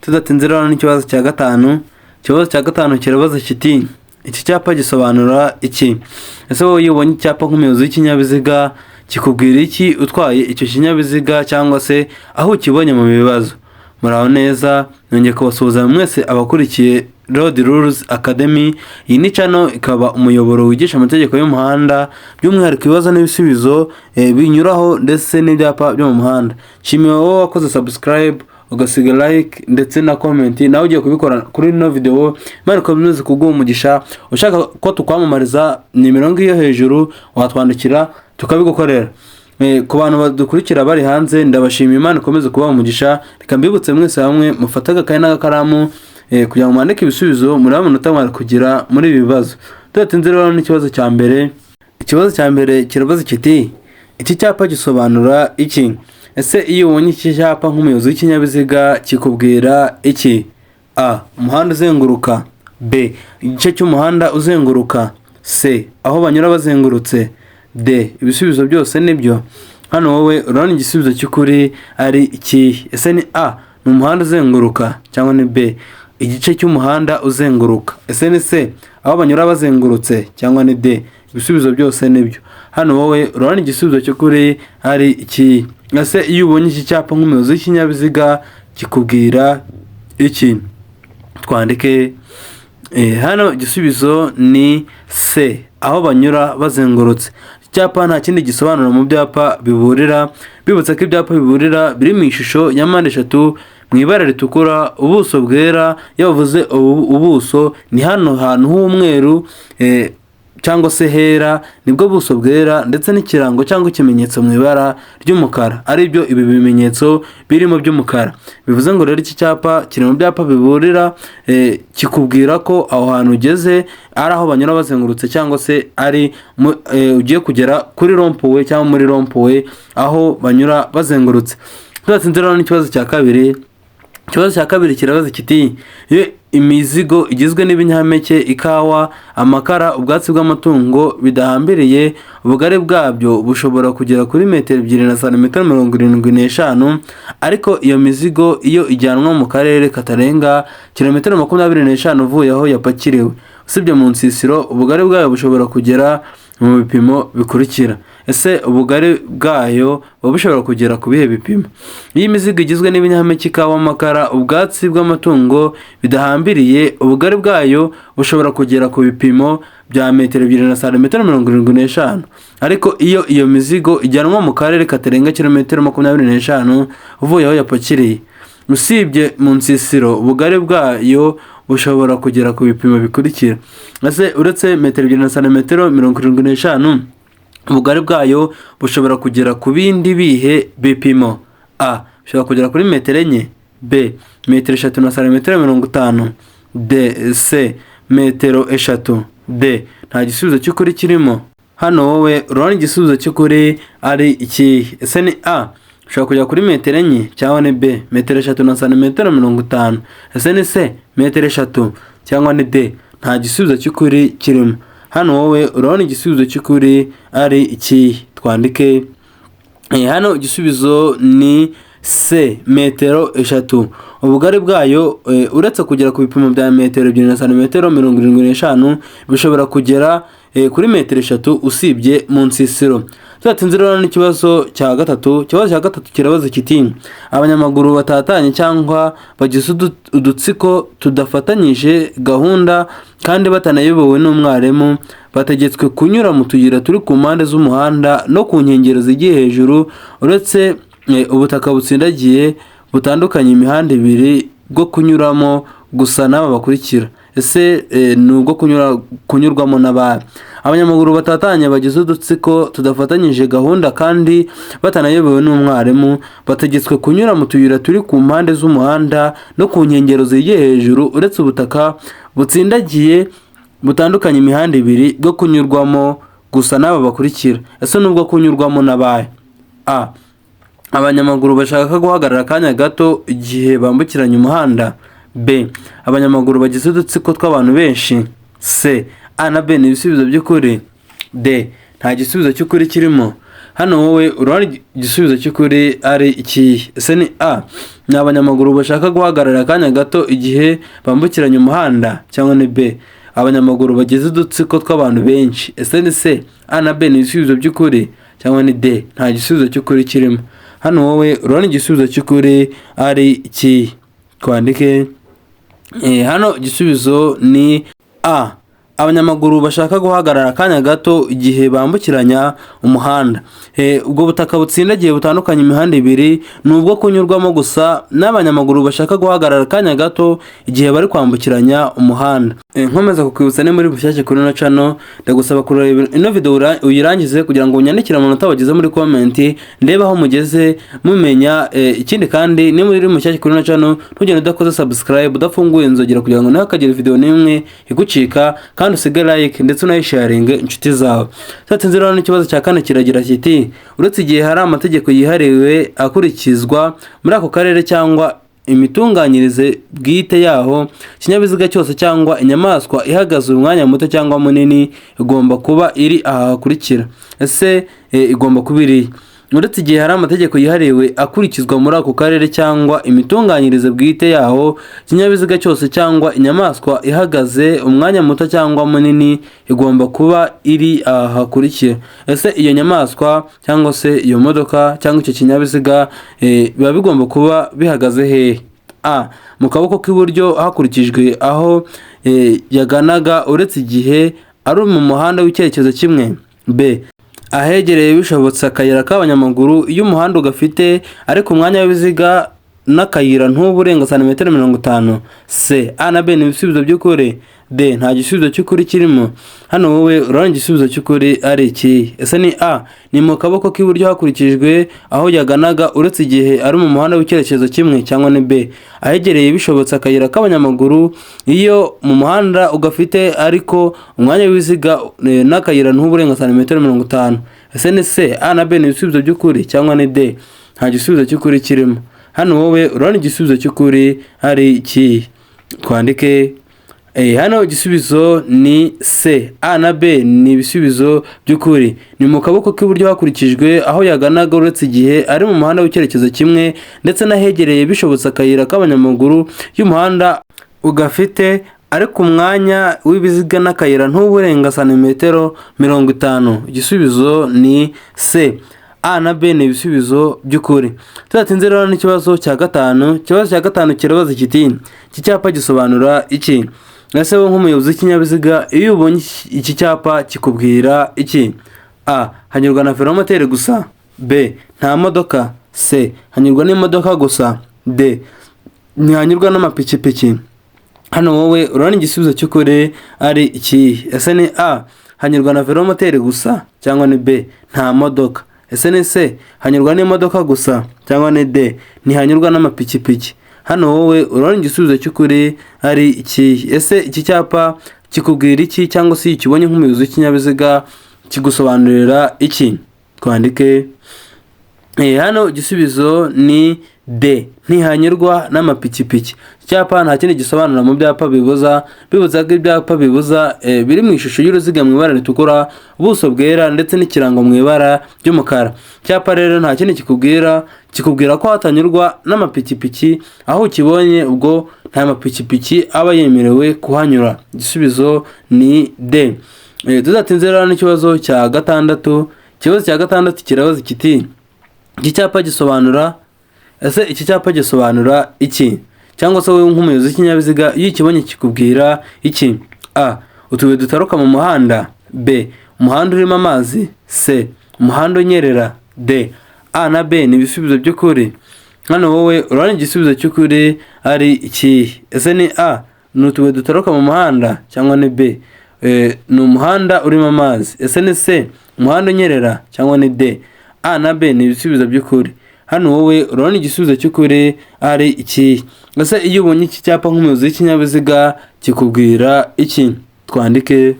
Tudatinze rero n'ikibazo cya gatanu. Ikibazo cya gatanu kirabaza kiti iki cyapa gisobanura iki? Ese wowe iyo ubonye icyapa nk'umuyobozi w'ikinyabiziga kikubwira iki utwaye icyo kinyabiziga cyangwa se aho ukibonye mu bibazo? Muraho neza, nongeye kubasuhuza mwese abakurikiye Road Rules Academy. Iyi ni channel ikaba umuyoboro wigisha amategeko y'umuhanda, by'umwihariko ibibazo n'ibisubizo binyuraho ndetse n'ibyapa byo mu muhanda. Nshimiye wowe wakoze subscribe, ugasiga like ndetse na comment, nawe ugiye kubikora kuri ino video. Imana ikomeze kuguha umugisha. Ushaka ko tukwamamariza nimero ngiyo hejuru watwandikira tukabigukorera. Ku bantu badukurikira bari hanze ndabashimiye, Imana ikomeze kubaha umugisha. Reka mbibutse mwese hamwe mufata agakaye n'agakaramu kugira ngo mwandike ibisubizo muri amanota mwari kugira muri ibi bibazo. Tudatinze rero n'ikibazo cya mbere. Ikibazo cya mbere kirabaza kiti iki cyapa gisobanura iki? Ese iyo ubonye iki cyapa nk'umuyobozi w'ikinyabiziga kikubwira iki? A. Umuhanda uzenguruka. B. Igice cy'umuhanda uzenguruka. C. Aho banyura bazengurutse. D. Ibisubizo byose nibyo. Hano wowe urabona igisubizo cy'ukuri ari iki? Ese ni A, ni umuhanda uzenguruka, cyangwa ni B, igice cy'umuhanda uzenguruka? Ese ni C, aho banyura bazengurutse, cyangwa ni D, ibisubizo byose nibyo? Hano wowe urabona igisubizo cy'ukuri ari iki? Ese iyo ubonye iki cyapa nk'umuyobozi w'ikinyabiziga kikubwira iki? Twandike hano igisubizo ni C, aho banyura bazengurutse. Icyapa nta kindi gisobanura mu byapa biburira. Bibutse ko ibyapa biburira biri mu ishusho ya mpande eshatu mu ibara ritukura, ubuso bwera. Iyo bavuze ubuso ni hano hantu h'umweru cyangwa se hera, nibwo buso bwera, ndetse n'ikirango cyangwa ikimenyetso mu ibara ry'umukara, ari byo ibi bimenyetso birimo by'umukara. Bivuze ngo rero iki cyapa kiri mu byapa biburira, kikubwira ko aho hantu ugeze ari aho banyura bazengurutse, cyangwa se ari ugiye kugera kuri rompuwe cyangwa muri rompuwe aho banyura bazengurutse. Tudatsinze rero n'ikibazo cya kabiri. Ikibazo cya kabiri kirabaza kiti imizigo igizwe n'ibinyampeke, ikawa, amakara, ubwatsi bw'amatungo bidahambiriye, ubugari bwabyo bushobora kugera kuri metero 2 na santimetero 75, ariko iyo mizigo iyo ijyanwa mu karere katarenga kilometero 25 uvuye aho yapakiriwe, usibye mu nsisiro, ubugari bwayo bushobora kugera mu bipimo bikurikira. Ese ubugari bwayo bushobora kugera ku bihe bipimo? Iyi mizigo igizwe n'ibinyampeke, ikawa, amakara, ubwatsi bw'amatungo bidahambiriye, ubugari bwayo bushobora kugera ku bipimo bya metero 2 na santimetero 75, ariko iyo mizigo ijyanwa mu karere katarenga kilometero 25 uvuye aho yapakiriye, usibye mu nsisiro, ubugari bwayo bushobora kugera ku bipimo bikurikira. Ese uretse metero 2 na santimetero 75, ubugari bwayo bushobora kugera ku bindi bihe bipimo? A. Bushobora kugera kuri metero 4. B. Metero 3 na santimetero 50. D. C. Metero 3. D. Nta gisubizo cy'ukuri kirimo. Hano wowe urabona igisubizo cy'ukuri ari iki? Ese ni A, ushobora kujya kuri metero 4, cyangwa ni B, metero 3 na santimetero 50? Ese ni C, metero 3, cyangwa ni D, nta gisubizo cy'ukuri kirimo? Hano wowe urabona igisubizo cy'ukuri ari iki? Twandike hano igisubizo ni C, metero 3. Ubugari bwayo uretse kugera ku bipimo bya metero 2 na santimetero 75 bishobora kugera kuri metero 3 usibye mu nsisiro. Tudatinze rero n'ikibazo cya gatatu. Ikibazo cya gatatu kirabaza kiti abanyamaguru batatanye cyangwa bagize udutsiko tudafatanyije gahunda kandi batanayobowe n'umwarimu bategetswe kunyura mu tuyira turi ku mpande z'umuhanda no ku nkengero zigiye hejuru, uretse ubutaka butsindagiye butandukanye imihanda ibiri bwo kunyuramo gusa n'aba bakurikira. Ese nubwo kunyurwamo n'abandi? Abanyamaguru batatanye bagize udutsiko tudafatanyije gahunda kandi batanayobewe n'umwarimu bategetswe kunyura mu tuyira turi ku mpande z'umuhanda no ku nkengero zigiye hejuru, uretse ubutaka butsindagiye butandukanye imihanda ibiri bwo kunyurwamo gusa n'aba bakurikira. Ese nubwo kunyurwamo n'abandi? A. Abanyamaguru bashaka guhagarara akanya gato igihe bambukiranya umuhanda. B. Abanyamaguru bagize udutsiko tw'abantu benshi. C. A na B ni ibisubizo by'ukuri. D. Nta gisubizo cy'ukuri kirimo. hano wowe urabona igisubizo cy'ukuri ari iki? Ese ni A, ni abanyamaguru bashaka guhagarara akanya gato igihe bambukiranya umuhanda, cyangwa ni B, abanyamaguru bagize udutsiko tw'abantu benshi? Ese ni C, A na B ni ibisubizo by'ukuri, cyangwa ni D, nta gisubizo cy'ukuri kirimo? Hano wowe urabona igisubizo cy'ukuri ari iki? Twandike. Hano igisubizo ni A, abanyamaguru bashaka guhagarara akanya gato igihe bambukiranya umuhanda. Ubwo butaka butsindagiye butandukanye imihanda ibiri ni ubwo kunyurwamo gusa n'abanyamaguru bashaka guhagarara akanya gato igihe bari kwambukiranya umuhanda. Nkomeza kukwibutsa ni muri Bushyashya kuri ino channel, ndagusaba kureba ino video uyirangize kugira ngo unyandikire amanota wagize muri comment, ndebe aho mugeze mumenya. Ikindi kandi ni muri Bushyashya kuri ino channel, ntugende udakoze subscribe, udafunguye inzogera kugira ngo ntihakagire video n'imwe igucika, kandi usige like ndetse unayisharinge inshuti zawe. Satinze rero n'ikibazo cya kane kiragira kiti uretse igihe hari amategeko yihariwe akurikizwa muri ako karere cyangwa imitunganyirize bwite yaho, ikinyabiziga cyose cyangwa inyamaswa ihagaze umwanya muto cyangwa munini igomba kuba iri aha hakurikira. Ese igomba kuba iri uretse igihe hari amategeko yihariwe akurikizwa muri ako karere cyangwa imitunganyirize bwite yaho, ikinyabiziga cyose cyangwa inyamaswa ihagaze umwanya muto cyangwa munini igomba kuba iri aha hakurikira. Ese iyo nyamaswa cyangwa se iyo modoka cyangwa icyo kinyabiziga biba bigomba kuba bihagaze hehe? A, mu kaboko k'iburyo hakurikijwe aho yaganaga uretse igihe ari mu muhanda w'icyerekezo kimwe. B, ahegereye bishobotse akayira k'abanyamaguru iyo umuhanda ugafite ariko umwanya w'ibiziga n'akayira ntuburenga santimetero 50. C, A na B ni ibisubizo by'ukuri. D, nta gisubizo cy'ukuri kirimo. Hano wowe urabona igisubizo cy'ukuri ari iki? Ese ni A, ni mu kaboko k'iburyo hakurikijwe aho yaganaga uretse igihe ari mu muhanda w'icyerekezo kimwe, cyangwa ni B, ahegereye bishobotse akayira k'abanyamaguru iyo mu muhanda ugafite ariko umwanya w'ibiziga n'akayira ntuburenga santimetero 50. Ese ni C, A na B ni ibisubizo by'ukuri, cyangwa ni D, nta gisubizo cy'ukuri kirimo? Hano wowe urabona igisubizo cy'ukuri ari iki? Twandike. Hano igisubizo ni C, A na B ni ibisubizo by'ukuri. Ni mu kaboko k'iburyo hakurikijwe aho yaganaga uretse igihe ari mu muhanda w'icyerekezo kimwe ndetse n'ahegereye bishobotse akayira k'abanyamaguru y'umuhanda ugafite ariko umwanya w'ibiziga n'akayira ntuburenga santimetero 50. Igisubizo ni C, A na B ni ibisubizo by'ukuri. Tudatinze rero n'ikibazo cya gatanu. Ikibazo cya gatanu kirabaza kiti iki cyapa gisobanura iki? Ese wowe nk'umuyobozi w'ikinyabiziga iyo ubonye iki cyapa kikubwira iki? A, hanyurwa na velomoteri gusa. B, nta modoka. C, hanyurwa n'imodoka gusa. D, ntihanyurwa n'amapikipiki. Hano wowe urabona igisubizo cy'ukuri ari iki? Ese ni A, hanyurwa na velomoteri gusa, cyangwa ni B, nta modoka? Ese ni C, hanyurwa n'imodoka gusa, cyangwa ni D, ntihanyurwa n'amapikipiki? Hano wowe urabona igisubizo cy'ukuri ari iki? Ese iki cyapa kikubwira iki, cyangwa se ikibonye nk'umuyobozi w'ikinyabiziga kigusobanurira iki? Twandike. Hano igisubizo ni D, ntihanyurwa n'amapikipiki. Icyapa nta kindi gisobanura mu byapa bibuza ko ibyapa bibuza biri mu ishusho y'uruziga mu ibara ritukura, ubuso bwera ndetse n'ikirango mu ibara ry'umukara. Icyapa rero nta kindi kikubwira ko hatanyurwa n'amapikipiki, aho ukibonye ubwo nta mapikipiki aba yemerewe kuhanyura. Igisubizo ni D. Tuzatinze rero n'ikibazo cya gatandatu. Ikibazo cya gatandatu kirabaza kiti iki cyapa gisobanura. Ese iki cyapa gisobanura iki? Cyangwa se wowe nk'umuyobozi w'ikinyabiziga iyo ukibonye kikubwira iki? A, utubuye dutaruka mu muhanda. B, umuhanda urimo amazi. C, umuhanda unyerera. D, A na B ni ibisubizo by'ukuri. Hano wowe urabona igisubizo cy'ukuri ari iki? Ese ni A, ni utubuye dutaruka mu muhanda, cyangwa ni B, ni umuhanda urimo amazi? Ese ni C, umuhanda unyerera, cyangwa ni D, A na B ni ibisubizo by'ukuri? Hano wowe urabona igisubizo cy'ukuri ari iki? Ese iyo ubonye iki cyapa nk'umuyobozi w'ikinyabiziga kikubwira iki? Twandike.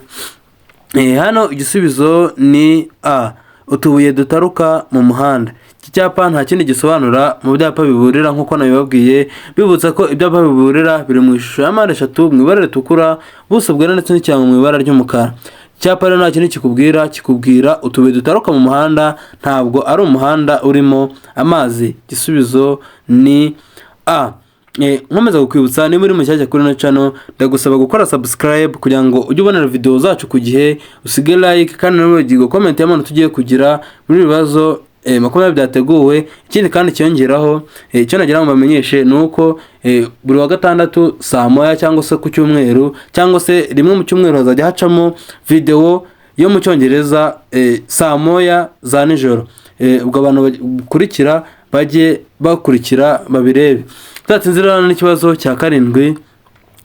Hano igisubizo ni A, utubuye dutaruka mu muhanda. Iki cyapa nta kindi gisobanura mu byapa biburira nk'uko nabibabwiye, bibutsa ko ibyapa biburira biri mu ishusho ya mpande eshatu mu ibara ritukura, ubuso bwera ndetse n'ikirango mu ibara ry'umukara. icyapa rero nta kintu kikubwira utubuye dutaruka mu muhanda ntabwo ari umuhanda urimo amazi. Igisubizo ni A. Nkomeza kukwibutsa niba uri mushyashya kuri ino channel ndagusaba gukora subscribe kugira ngo ujye ubonera video zacu ku gihe, usige like kandi nawe comment y'amantu tugiye kugira muri bibazo makumyabiri byateguwe. Ikindi kandi cyongeraho icyo nagira ngo bamenyeshe nuko buri wa gatandatu saa moya cyangwa se ku cyumweru cyangwa se rimwe mu cyumweru hazajya hacamo video yo mu cyongereza saa moya za nijoro. Ubwo abantu bakurikira bajye bakurikira babirebe. Tutatsinzira n'ikibazo cya karindwi.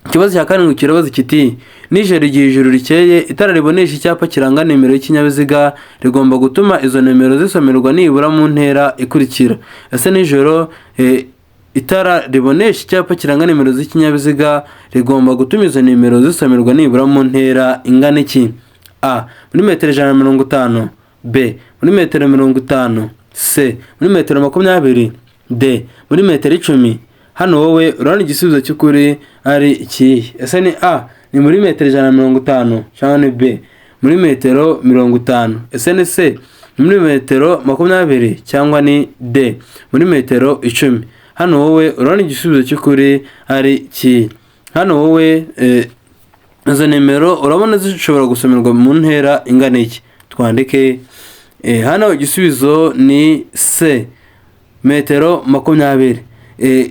Ikibazo cya karindwi kirabaza kiti nijoro igihe ijuru rikeye itara ribonesha icyapa kiranga nimero y'ikinyabiziga rigomba gutuma izo nimero zisomerwa nibura mu ntera ikurikira. Ese nijoro itara ribonesha icyapa kiranga nimero z'ikinyabiziga rigomba gutuma izo nimero zisomerwa nibura mu ntera ingana iki? A. Muri metero 150. B. Muri metero 50. C. Muri metero 20. D. Muri metero 10. Hano wowe urabona igisubizo cy'ukuri ari iki? Ese ni A ni muri metero 150 cyangwa ni B muri metero 50? Ese ni C muri metero 20 cyangwa ni D muri metero 10? Hano wowe urabona igisubizo cy'ukuri ari iki? Hano wowe izo nimero urabona zishobora gusomerwa mu ntera ingana iki? Twandike hano igisubizo ni C metero 20.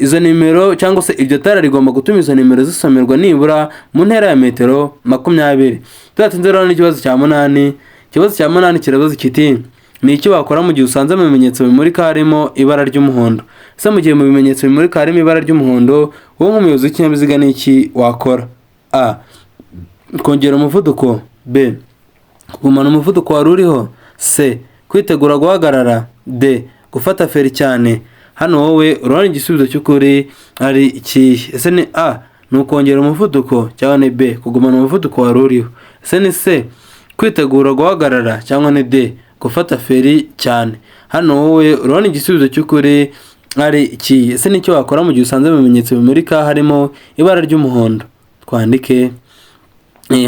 Izo nimero cyangwa se iryo tara rigomba gutuma izo nimero zisomerwa nibura mu ntera ya metero 20. Tutatsinze rero n'ikibazo cya 8. Ikibazo cya 8 kirabaza kiti ni iki wakora mu gihe usanze mu bimenyetso bimurika harimo ibara ry'umuhondo? Ese mu gihe mu bimenyetso bimurika harimo ibara ry'umuhondo wowe nk'umuyobozi w'ikinyabiziga ni iki wakora? A. Kongera umuvuduko. B. Kugumana umuvuduko wari uriho. C. Kwitegura guhagarara. D. Gufata feri cyane. Hano wowe urabona igisubizo cy'ukuri ari iki? Ese ni A ni ukongera umuvuduko cyangwa ni B kugumana umuvuduko wari uriho? Ese ni C kwitegura guhagarara cyangwa ni D gufata feri cyane? Hano wowe urabona igisubizo cy'ukuri ari iki? Ese ni cyo wakora mu gihe usanze mu bimenyetso bimurika harimo ibara ry'umuhondo? Twandike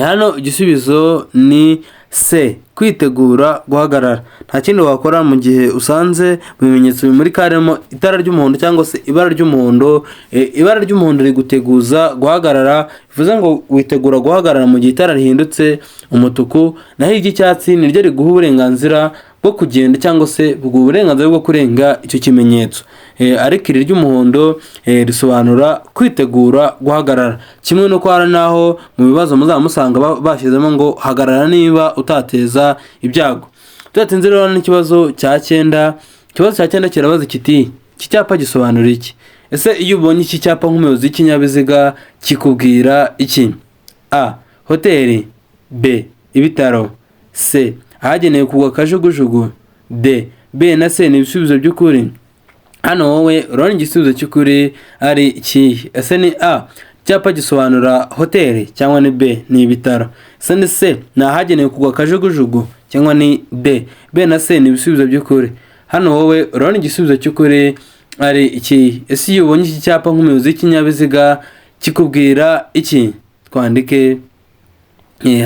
hano igisubizo ni C kwitegura guhagarara. Nta kindi wakora mu gihe usanze mu bimenyetso bimurika harimo itara ry'umuhondo cyangwa se ibara ry'umuhondo. Ibara ry'umuhondo riguteguza guhagarara, bivuze ngo witegura guhagarara mu gihe itara rihindutse umutuku, naho iry'icyatsi niryo riguha uburenganzira bwo kugenda cyangwa se buguha uburenganzira bwo kurenga icyo kimenyetso. Ariko iri ry'umuhondo risobanura kwitegura guhagarara. Kimwe no kwara naho mu bibazo muzamusanga bashyizemo ngo hagarara niba utateza ibyago. Tutatsinze rero n'ikibazo cya 9. Ikibazo cya 9 kirabaza kiti iki cyapa gisobanura iki? Ese iyo ubonye iki cyapa nk'umuyobozi w'ikinyabiziga kikubwira iki? A. Hoteli. B. Ibitaro. C. Ahagenewe kugwa kajugujugu. D. B na C ni ibisubizo by'ukuri. Hano wowe urabona igisubizo cy'ukuri ari iki? Ese ni A cyapa gisobanura hoteli cyangwa ni B ni ibitaro? Ese ni C ni ahagenewe kugwa kajugujugu cyangwa ni D? B na C ni ibisubizo by'ukuri. Hano wowe urabona igisubizo cy'ukuri ari iki? Ese iyo ubonye iki cyapa nk'umuyobozi w'ikinyabiziga kikubwira iki? Twandike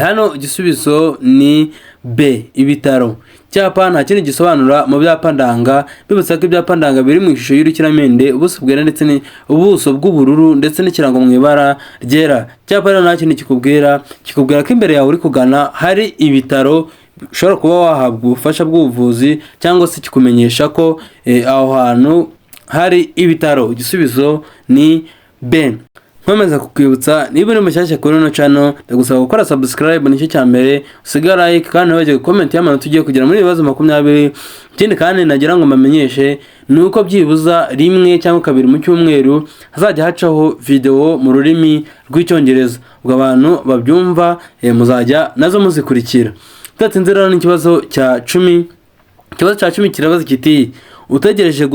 hano igisubizo ni B ibitaro. Cyapa nta kindi gisobanura mu byapa ndanga, bibutsa ko ibyapa ndanga biri mu ishusho y'urukiramende, ubuso bwera ndetse ni ubuso bw'ubururu ndetse n'ikirango mu ibara ryera. Cyapa rero nta kindi kikubwira ko imbere yawe uri kugana hari ibitaro ushobora kuba wahabwa ubufasha bw'ubuvuzi cyangwa se kikumenyesha ko aho hantu hari ibitaro. Igisubizo ni B. Nkomeza kukwibutsa niba uri mushyashya kuri ino channel ndagusaba gukora subscribe nicyo cya mbere, usiga like kandi wajye comment y'amantu tugiye kugira muri ibibazo 20. Ikindi kandi nagira ngo mbamenyeshe nuko byibuza rimwe cyangwa kabiri mu cyumweru hazajya hacaho video mu rurimi rw'icyongereza, ubwo abantu babyumva muzajya nazo muzikurikira. Tutatsinze rero n'ikibazo cya 10. Ikibazo cya 10 kirabaza kiti utegereje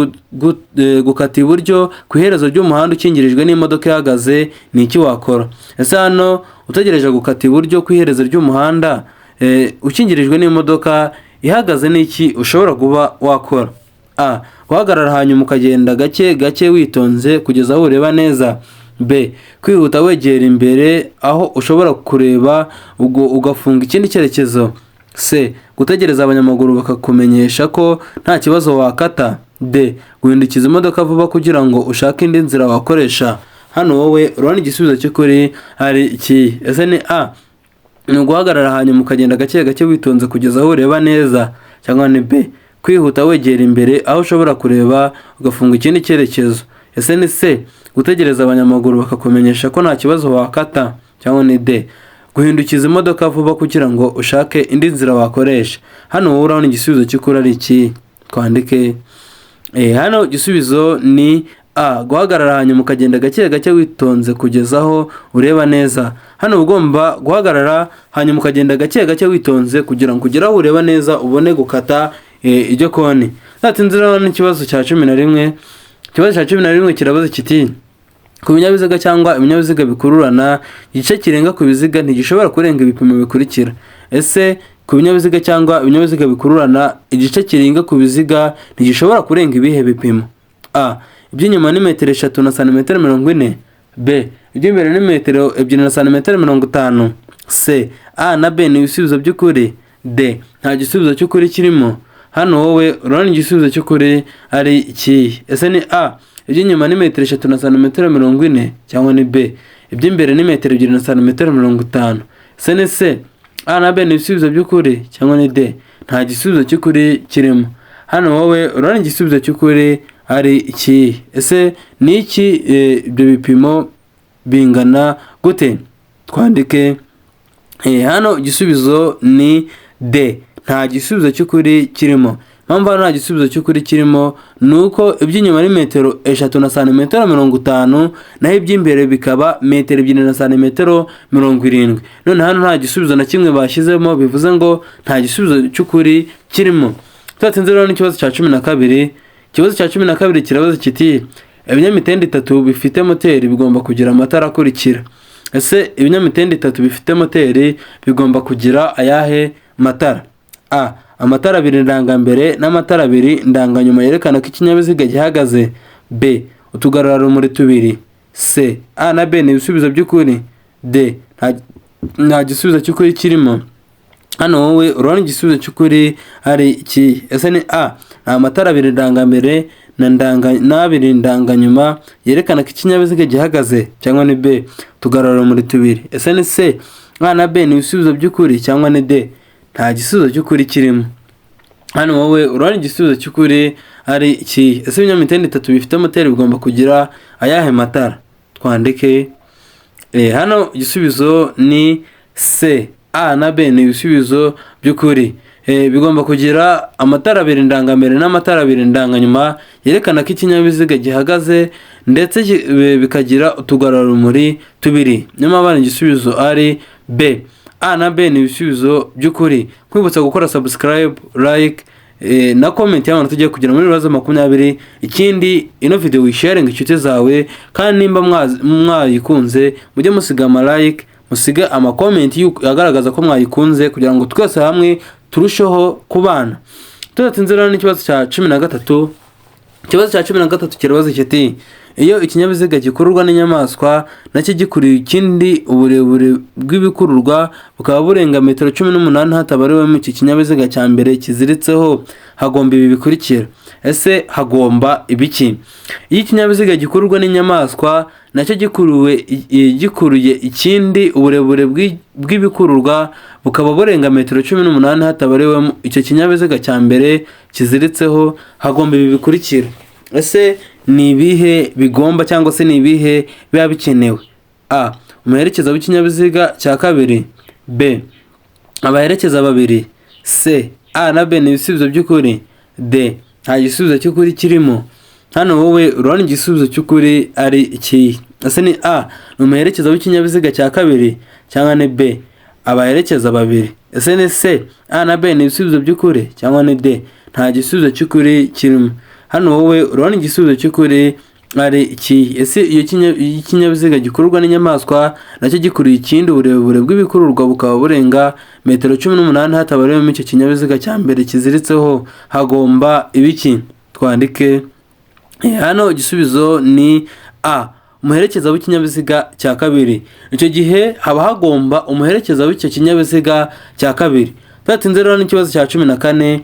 gukata iburyo ku iherezo ry'umuhanda ukingirijwe n'imodoka ihagaze ni iki wakora? Ese hano utegereje gukata iburyo ku iherezo ry'umuhanda ukingirijwe n'imodoka ihagaze ni iki ushobora kuba wakora? A. Uhagarara hanyuma ukagenda gake gake witonze kugeza aho ureba neza. B. Kwihuta wegera imbere aho ushobora kureba ugafunga ikindi cyerekezo. C. Gutegereza abanyamaguru bakakumenyesha ko nta kibazo wakata. D. Guhindukiza imodoka vuba kugira ngo ushake indi nzira wakoresha. Hano wowe urabona igisubizo cy'ukuri ari iki? Ese ni A. Ni uguhagarara hanyuma ukagenda gake gake witonze kugeza aho ureba neza, cyangwa ni B. Kwihuta wegera imbere aho ushobora kureba ugafunga ikindi cyerekezo. Ese ni C. Gutegereza abanyamaguru bakakumenyesha ko nta kibazo wakata, cyangwa ni D. Guhindukiza imodoka vuba kugira ngo ushake indi nzira wakoresha. Hano wowe urabona igisubizo cy'ukuri ari iki? Twandike. Hano igisubizo ni A. Guhagarara hanyuma ukagenda gake gake witonze kugeza aho ureba neza. Hano ugomba guhagarara hanyuma ukagenda gake gake witonze kugira ngo ugere aho ureba neza ubone gukata iryo koni. Natinzira n'ikibazo cya 11. Ikibazo cya 11 kirabaza kiti: ku binyabiziga cyangwa ibinyabiziga bikururana, igice kirenga ku biziga ntigishobora kurenga ibipimo bikurikira. Ese ku binyabiziga cyangwa ibinyabiziga bikururana, igice kirenga ku biziga ntigishobora kurenga ibihe bipimo? A. Iby'inyuma ni metero 3 na santimetero 40. B. Iby'imbere ni metero 2 na santimetero 50. C. A na B ni ibisubizo by'ukuri. D. Nta gisubizo cy'ukuri kirimo. Hano wowe urabona igisubizo cy'ukuri ari iki? Ese ni A. Iby'inyuma ni metero 3 na santimetero 40, cyangwa ni B. Iby'imbere ni metero 2 na santimetero 50. Ese ni C. A na B ni ibisubizo by'ukuri, cyangwa ni D. Nta gisubizo cy'ukuri kirimo. Hano wowe urabona igisubizo cy'ukuri ari iki? Ese ni iki? Ibyo bipimo bingana gute? Twandike. Hano igisubizo ni D. Nta gisubizo cy'ukuri kirimo. Mpamvu nta gisubizo cy'ukuri kirimo nuko iby'inyuma ni metero 3 na santimetero 50, naho iby'imbere bikaba metero 2 na santimetero 70. None hano nta gisubizo na kimwe bashyizemo, bivuze ngo nta gisubizo cy'ukuri kirimo. Twatinze rero n'ikibazo cya 12. Ikibazo cya 12 kirabaza kiti: ibinyamitende 3 bifite moteri bigomba kugira amatara akurikira. Ese ibinyamitende 3 bifite moteri bigomba kugira ayahe matara? A. Amatara 2 ndangambere n'amatara 2 ndanganyuma yerekana ko ikinyabiziga gihagaze. B. Utugarurarumuri 2. C. A na B ni ibisubizo by'ukuri. D. Nta gisubizo cy'ukuri kirimo. Hano wowe urabona igisubizo cy'ukuri ari iki? Ese ni A. Amatara 2 ndangambere na 2 ndanganyuma yerekana ko ikinyabiziga gihagaze, cyangwa ni B. Utugarurarumuri 2. Ese ni C. A na B ni ibisubizo by'ukuri, cyangwa ni D. Nta gisubizo cy'ukuri kirimo. Hano wowe urabona igisubizo cy'ukuri ari iki? Ese ibinyamitende 3 bifite moteri bigomba kugira ayahe matara? Twandike. Hano igisubizo ni C. A na B ni ibisubizo by'ukuri. Bigomba kugira amatara 2 ndangambere n'amatara 2 ndanganyuma yerekana ko ikinyabiziga gihagaze, ndetse bikagira utugarurarumuri 2. Niyo mpamvu igisubizo ari B. A na B ni ibisubizo by'ukuri. Kwibutsa gukora subscribe, like na comment y'abantu tugiye kugira muri bibazo 20. Ikindi ino video wisharing inshuti zawe, kandi nimba mwayikunze mujye musiga ama like, musiga ama comment yagaragaza ko mwayikunze, kugira ngo twese hamwe turusheho kubana. Tudatinze rero n'ikibazo cya 13. Ikibazo cya 13 kirabaza kiti: iyo ikinyabiziga gikururwa n'inyamaswa nacyo gikuriye ikindi, uburebure bw'ibikururwa bukaba burenga metero 18 hatabariwemo iki kinyabiziga cya mbere kiziritseho, hagomba ibi bikurikira. Ese hagomba ibiki? Iyo ikinyabiziga gikururwa n'inyamaswa nacyo gikuruye ikindi, uburebure bw'ibikururwa bukaba burenga metero 18 hatabariwemo icyo kinyabiziga cya mbere kiziritseho, hagomba ibi bikurikira. Ese ni ibihe bigomba, cyangwa se ni ibihe biba bikenewe? A. Umuherekeza w'ikinyabiziga cya kabiri. B. Abaherekeza babiri. C. A na B ni ibisubizo by'ukuri. D. Nta gisubizo cy'ukuri kirimo. Hano wowe urabona igisubizo cy'ukuri ari iki? Ese ni A. Ni umuherekeza w'ikinyabiziga cya kabiri, cyangwa ni B. Abaherekeza babiri. Ese ni C. A na B ni ibisubizo by'ukuri, cyangwa ni D. Nta gisubizo cy'ukuri kirimo. Hano wowe urabona igisubizo cy'ukuri ari iki? Ese iyo ikinyabiziga gikururwa n'inyamaswa nacyo gikuriye ikindi, uburebure bw'ibikururwa bukaba burenga metero 18 hatabariwemo icyo kinyabiziga cya mbere kiziritseho, hagomba ibiki? Twandike. Hano igisubizo ni A. umuherekeza w'ikinyabiziga cya kabiri. Icyo gihe haba hagomba umuherekeza w'icyo kinyabiziga cya kabiri. Tudatinze rero n'ikibazo cya 14.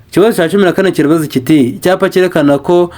Ikibazo cya 14 kirabaza kiti icyapa cyerekana ko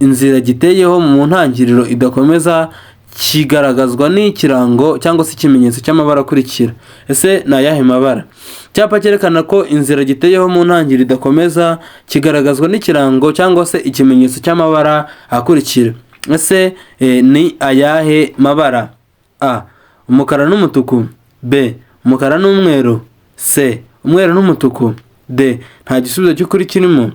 inzira giteyeho mu ntangiriro idakomeza kigaragazwa n'ikirango cyangwa se ikimenyetso cy'amabara akurikira. Ese ni ayahe mabara? Icyapa cyerekana ko inzira giteyeho mu ntangiriro idakomeza kigaragazwa n'ikirango cyangwa se ikimenyetso cy'amabara akurikira. Ese ni ayahe mabara? A. Umukara n'umutuku. B. Umukara n'umweru. C. Umweru n'umutuku. D. Nta gisubizo cy'ukuri kirimo.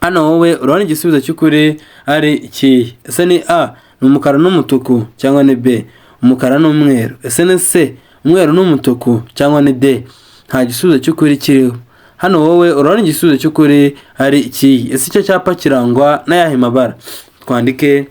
Hano wowe urabona igisubizo cy'ukuri ari iki? Ese ni A. Ni umukara n'umutuku cyangwa ni B. Umukara n'umweru. Ese ni C. Umweru n'umutuku cyangwa ni D. Nta gisubizo cy'ukuri kiriho. Hano wowe urabona igisubizo cy'ukuri ari iki? Ese icyo cyapa kirangwa n'ayahe mabara? Twandike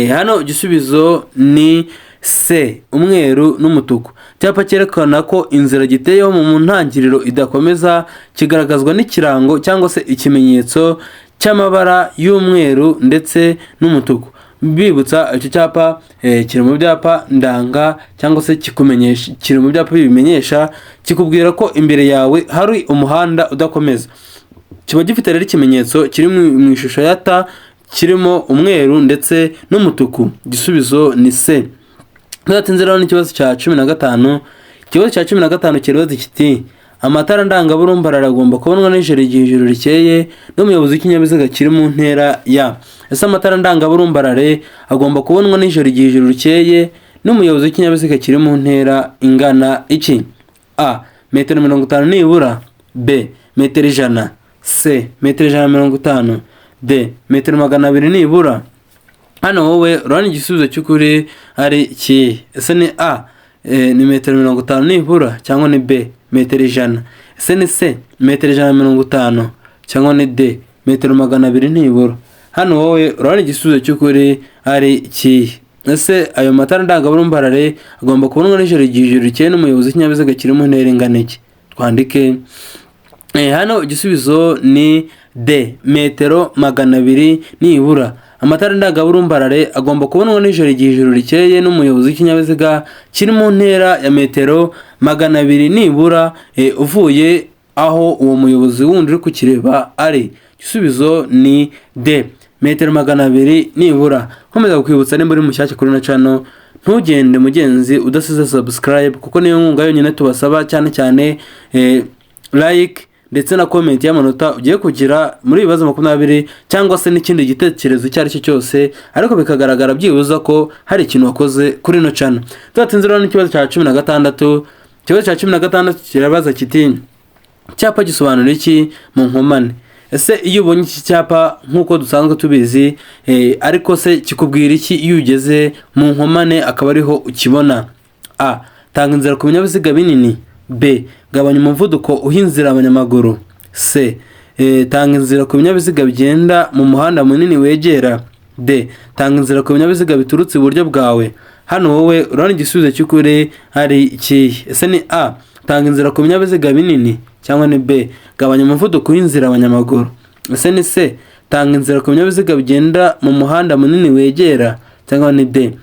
hano igisubizo ni C. Umweru n'umutuku. Icyapa cyerekana ko inzira giteyeho mu ntangiriro idakomeza kigaragazwa n'ikirango cyangwa se ikimenyetso cy'amabara y'umweru ndetse n'umutuku. Bibutsa icyo cyapa kiri mu byapa ndanga cyangwa se kikumenyesha, kiri mu byapa bimenyesha kikubwira ko imbere yawe hari umuhanda udakomeza. Kiba gifite rero ikimenyetso kiri mu ishusho ya ta kirimo umweru ndetse n'umutuku. Igisubizo ni C. Tudatinze rero n'ikibazo cya 15. Ikibazo cya 15 kirabaza kiti amatara ndangaburumbarare agomba kubonwa nijoro igihe ijoro rikeye n'umuyobozi w'ikinyabiziga kiri mu ntera ya. Ese amatara ndangaburumbarare agomba kubonwa nijoro igihe ijoro rikeye n'umuyobozi w'ikinyabiziga kiri mu ntera ingana iki? A. Metero 50 nibura. B. Metero 100. C. Metero 150. D. Metero 200 nibura. Hano wowe urabona igisubizo cy'ukuri ari iki? Ese ni A. Ni metero 50 nibura cyangwa ni B. Metero 100. Ese ni C. Metero 150 cyangwa ni D. Metero 200 nibura. Hano wowe urabona igisubizo cy'ukuri ari iki? Ese ayo matara ndangaburumbarare agomba kubonwa nijoro igihe ijoro rikeye n'umuyobozi w'ikinyabiziga kiri mu ntera ingana iki? Twandike hano igisubizo ni D. Metero 200 nibura. Amatara ndangaburumbarare agomba kubonwa nijoro igihe ijoro rikeye n'umuyobozi w'ikinyabiziga kiri mu ntera ya metero 200 nibura uvuye aho uwo muyobozi wundi uri kukireba ari. Igisubizo ni D. Metero 200 nibura. Komeza kukwibutsa nimba uri mushyashya kuri na channel ntugende mugenzi udasize subscribe kuko niyo nkunga yonyine tubasaba cyane like ndetse na comment y'amanota ugiye kugira muri ibibazo 20 cyangwa se n'ikindi gitekerezo cyari cyo cyose ariko bikagaragara byibuza ko hari ikintu wakoze kuri no channel. Tudatinze rero n'ikibazo cya 16. Ikibazo cya 16 kirabaza kiti cyapa gisobanura iki mu nkomane? Ese iyo ubonye iki cyapa nkuko dusanzwe tubizi ariko se kikubwira iki iyo ugeze mu nkomane akaba ariho ukibona? A. Tanga inzira ku binyabiziga binini. B. Gabanya umuvuduko uhinzira abanyamaguru. C. Tanga inzira ku binyabiziga bigenda mu muhanda munini wegera. D. Tanga inzira ku binyabiziga biturutse iburyo bwawe. Hano wowe urabona igisubizo cy'ukuri ari iki? Ese ni A. Tanga inzira ku binyabiziga binini cyangwa ni B. Gabanya umuvuduko uhinzira abanyamaguru. Ese ni C. Tanga inzira ku binyabiziga bigenda mu muhanda munini wegera cyangwa ni D.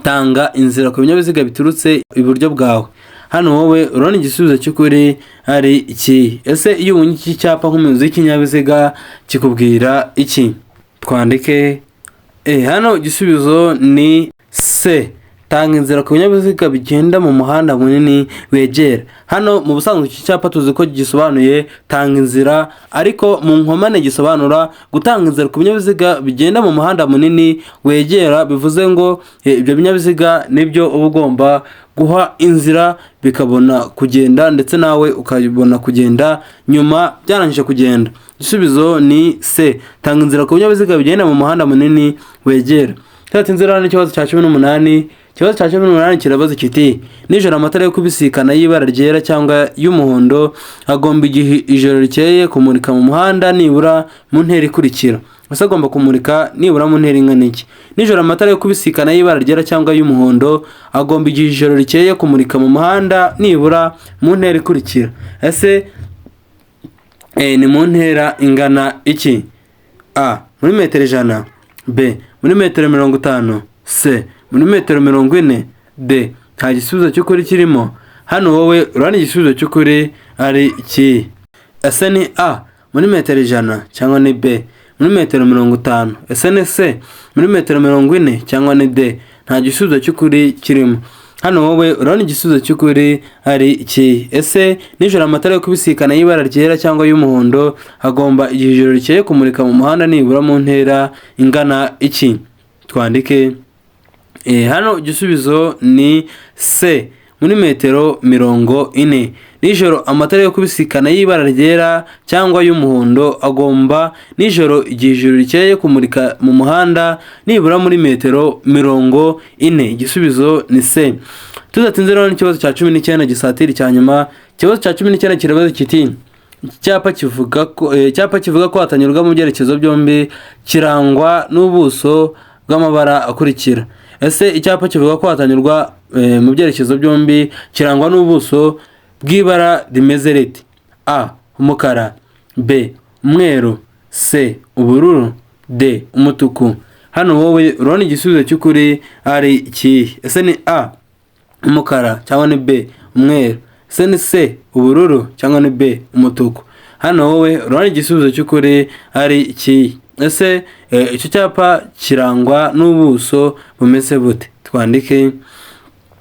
Tanga inzira ku binyabiziga biturutse iburyo bwawe. Hano wowe urabona igisubizo cy'ukuri ari iki? Ese iyo ubonye iki cyapa nk'umuyobozi w'ikinyabiziga kikubwira iki? Twandike hano igisubizo ni C. Tanga inzira ku binyabiziga bigenda mu muhanda munini wegera. Hano mu busanzwe iki cyapa tuzi ko gisobanuye tanga inzira ariko mu nkomane gisobanura gutanga inzira ku binyabiziga bigenda mu muhanda munini wegera. Bivuze ngo ibyo binyabiziga nibyo uba ugomba guha inzira bikabona kugenda ndetse nawe ukabona kugenda nyuma byananije kugenda. Igisubizo ni C. Tanga inzira ku binyabiziga bigenda mu muhanda munini wegera. Tudatinze rero n'ikibazo cya 18. Ikibazo cya 18 kirabaza kiti nijoro amatara yo kubisikana y'ibara ryera cyangwa y'umuhondo agomba igihe ijoro rikeye kumurika mu muhanda nibura mu ntera ikurikira. Ese agomba kumurika nibura mu ntera ingana iki? Nijoro amatara yo kubisikana y'ibara ryera cyangwa y'umuhondo agomba igihe ijoro rikeye kumurika mu muhanda nibura mu ntera ikurikira. Ese ni mu ntera ingana iki? A. Muri metero 100. B. Muri metero 50. C muri metero 40. D nta gisubizo cy'ukuri kirimo. Hano wowe urabona igisubizo cy'ukuri ari iki? Ese ni A muri metero 100 cyangwa ni B muri metero 50? Ese ni C muri metero 40 cyangwa ni D nta gisubizo cy'ukuri kirimo? Hano wowe urabona igisubizo cy'ukuri ari iki? Ese nijoro amatara yo kubisikana y'ibara ryera cyangwa y'umuhondo hagomba igihe ijoro rikeye kumurika mu muhanda nibura mu ntera ingana iki? Twandike hano igisubizo ni C muri metero 40. Nijoro amatara yo kubisikana y'ibara ryera cyangwa y'umuhondo agomba nijoro igihe ijoro rikeye kumurika mu muhanda nibura muri metero 40. Igisubizo ni C. Tudatinze rero n'ikibazo cya 19 gisatira cya nyuma. Ikibazo cya 19 kirabaza kiti icyapa kivuga ko hatanyurwa mu byerekezo byombi kirangwa n'ubuso bw'amabara akurikira. Ese icyapa kivuga ko hatanyurwa mu byerekezo byombi kirangwa n'ubuso bw'ibara rimeze riti? A umukara, B umweru, C ubururu, D umutuku. Hano wowe urabona igisubizo cy'ukuri ari iki? Ese ni A umukara cyangwa ni B umweru? Ese ni C ubururu cyangwa ni B umutuku? Hano wowe urabona igisubizo cy'ukuri ari iki? Ese icyo cyapa kirangwa n'ubuso bumeze bute? Twandike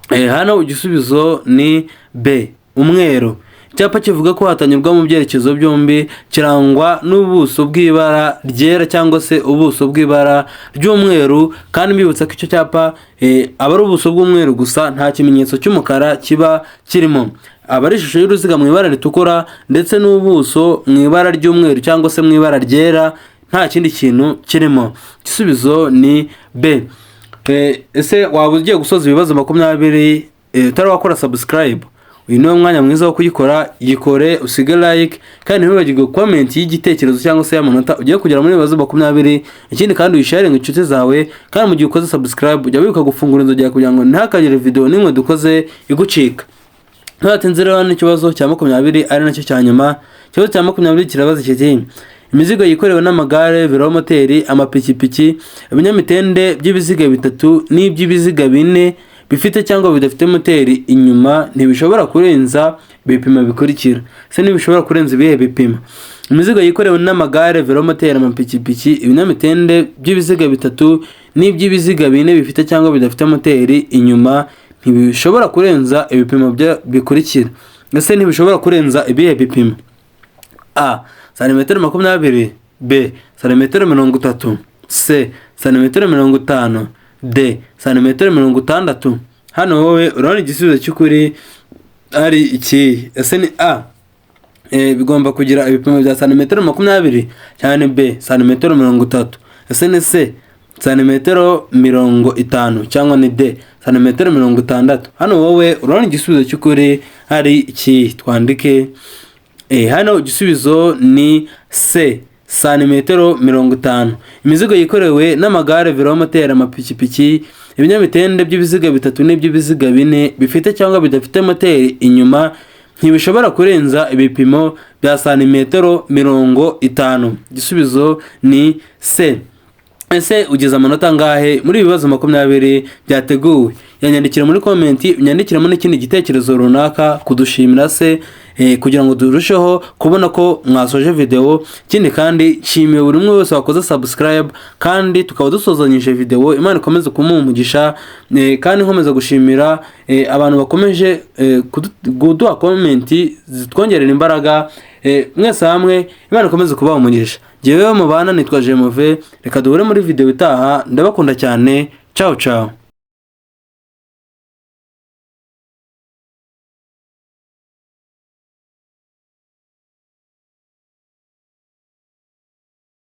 hano igisubizo ni B umweru. Icyapa kivuga ko hatanyurwa mu byerekezo byombi kirangwa n'ubuso bw'ibara ryera cyangwa se ubuso bw'ibara ry'umweru, kandi mbibutsa ko icyo cyapa aba ari ubuso bw'umweru gusa, nta kimenyetso cy'umukara kiba kirimo. Aba ari ishusho y'uruziga mu ibara ritukura ndetse n'ubuso mu ibara ry'umweru cyangwa se mu ibara ryera, nta kindi kintu kirimo. Igisubizo ni B. Ese waba ugiye gusoza ibibazo 20 utari wakora subscribe? Uyu ni umwanya mwiza wo kuyikora. Yikore, usige like kandi ntibagirwe comment y'igitekerezo cyangwa se y'amanota ugiye kugera muri ibibazo 20. Ikindi kandi uyisharinga inshuti zawe, kandi mu gihe ukoze subscribe ujya wibuka gufungura inzogera kugira ngo ntihakagire video nimwe dukoze igucika. Ntatinze rero n'ikibazo cya 20 ari nacyo cya nyuma. Ikibazo cya 20 kirabaza kiti imizigo yikorewe n'amagare, velomoteri, amapikipiki, ibinyamitende by'ibiziga 3 n'iby'ibiziga 4 bifite cyangwa bidafite moteri inyuma ntibishobora kurenza ibipimo bikurikira. Se ntibishobora kurenza ibihe bipimo? Imizigo yikorewe n'amagare, velomoteri, amapikipiki, ibinyamitende by'ibiziga 3 n'iby'ibiziga 4 bifite cyangwa bidafite moteri inyuma ntibishobora kurenza ibipimo bikurikira. Ese ntibishobora kurenza ibihe bipimo? A santimetero 20, B santimetero 30, C santimetero 50, D santimetero 60. Hano wowe urabona igisubizo cy'ukuri ari iki? Ese ni A bigomba kugira ibipimo bya santimetero 20 cyane B santimetero 30? Ese ni C santimetero 50 cyangwa ni D santimetero 60? Hano wowe urabona igisubizo cy'ukuri ari iki? Twandike hano igisubizo ni C santimetero 50. Imizigo yikorewe n'amagare, velomoteri, amapikipiki, ibinyamitende by'ibiziga 3 n'iby'ibiziga 4 bifite cyangwa bidafite moteri inyuma ntibishobora kurenza ibipimo bya santimetero 50. Igisubizo ni C. Ese ugeze amanota ngahe muri ibibazo 20 byateguwe? Yanyandikira muri comment, unyandikiramo n'ikindi gitekerezo runaka kudushimira se kugira ngo durusheho kubona ko mwasoje video. Ikindi kandi nshimiye buri umwe wese wakoze subscribe, kandi tukaba dusozanyije video. Imana ikomeze kumuha umugisha, kandi nkomeza gushimira abantu bakomeje kuduha comment zitwongerera imbaraga. Mwese hamwe Imana ikomeze kubaha umugisha. Jewe mubana nitwa Jemove, reka duhure muri video itaha. Ndabakunda cyane. Ciao ciao.